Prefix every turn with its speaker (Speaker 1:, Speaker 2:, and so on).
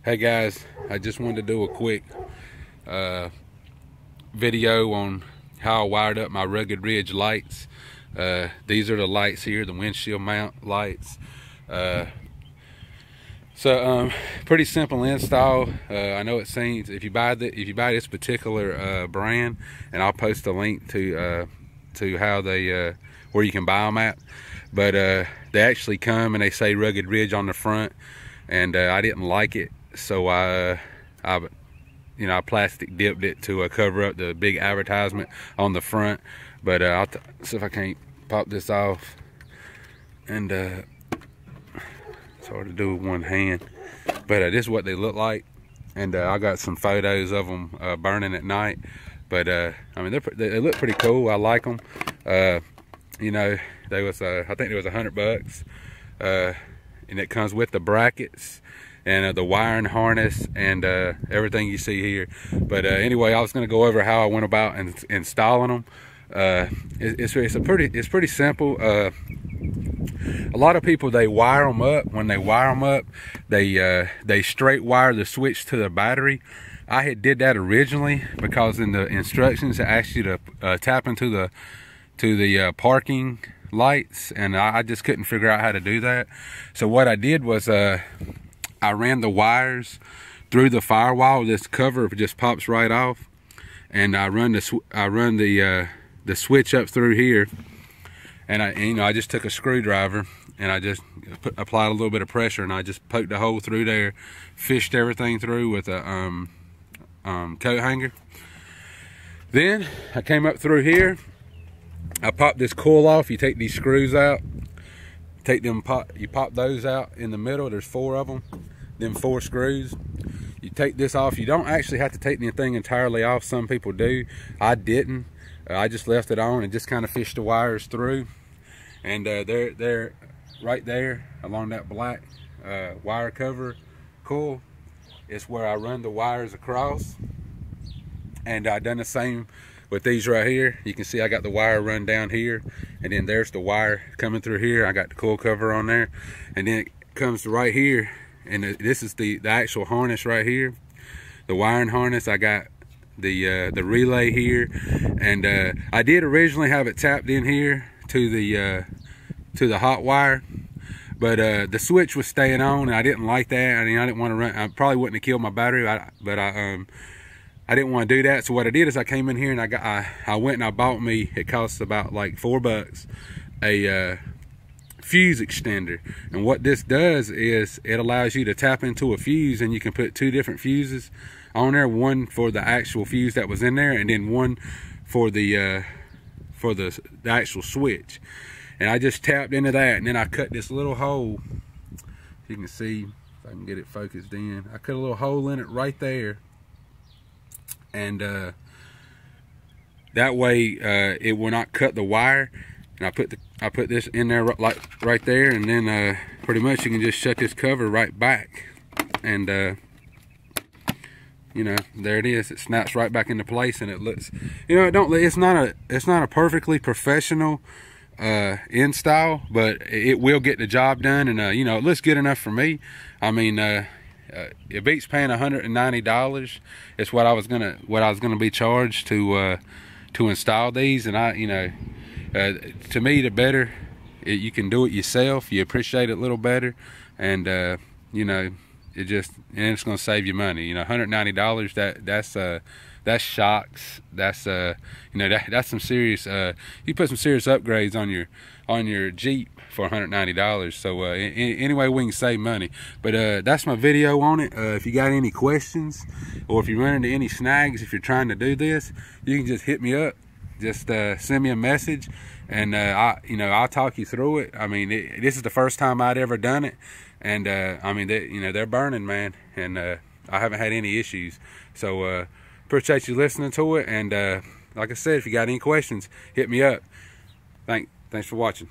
Speaker 1: Hey guys, I just wanted to do a quick video on how I wired up my Rugged Ridge lights. These are the lights here, the windshield mount lights. Pretty simple install. I know it seems, if you buy this particular brand, and I'll post a link to how they where you can buy them at, but they actually come and they say Rugged Ridge on the front, and I didn't like it, so I plastic dipped it to cover up the big advertisement on the front. But I'll see if I can't pop this off, and it's hard to do with one hand, but this is what they look like. And I got some photos of them burning at night, but I mean, they look pretty cool. I like them. You know, they was I think it was $100, and it comes with the brackets and the wiring harness and everything you see here. But anyway, I was going to go over how I went about installing them. It's pretty simple. A lot of people, they wire them up. When they wire them up, they straight wire the switch to the battery. I had did that originally because in the instructions it asked you to tap into the parking lights, and I just couldn't figure out how to do that. So what I did was I ran the wires through the firewall. This cover just pops right off, and I run the switch up through here, and I just took a screwdriver and I just applied a little bit of pressure, and I just poked a hole through there, fished everything through with a coat hanger. Then I came up through here. I popped this coil off. You take these screws out, you pop those out in the middle. There's 4 of them, then 4 screws. You take this off. You don't actually have to take the thing entirely off. Some people do. I didn't. I just left it on and just kind of fished the wires through. And they're right there along that black wire cover coil. It's where I run the wires across. And I done the same with these right here. You can see I got the wire run down here, and then there's the wire coming through here. I got the coil cover on there, and then it comes right here, and this is the actual harness right here, the wiring harness. I got the relay here, and I did originally have it tapped in here to the hot wire, but the switch was staying on, and I didn't like that. I mean, I didn't want to run. I probably wouldn't have killed my battery, but I didn't want to do that. So what I did is I came in here and I went and I bought me, it costs about like $4, a fuse extender. And what this does is it allows you to tap into a fuse, and you can put 2 different fuses on there, one for the actual fuse that was in there, and then one for the actual switch. And I just tapped into that, and then I cut this little hole. You can see if I can get it focused in. I cut a little hole in it right there, and that way it will not cut the wire. And I put this in there like right there, and then pretty much you can just shut this cover right back, and you know, there it is. It snaps right back into place, and it looks, you know, it's not a perfectly professional install, but it will get the job done, and you know, it looks good enough for me. I mean, it beats paying $190. It's what I was gonna be charged to install these, and you know, to me, the better you can do it yourself, you appreciate it a little better, and you know, it's gonna save you money. You know, $190, that's shocks. That's you know, that's some serious. You put some serious upgrades on your Jeep for $190. So anyway, we can save money. But that's my video on it. If you got any questions, or if you run into any snags, if you're trying to do this, you can just hit me up. Just send me a message, and I'll talk you through it. I mean, this is the first time I'd ever done it, and I mean, they're burning, man, and I haven't had any issues. So appreciate you listening to it, and like I said, if you got any questions, hit me up. Thanks for watching.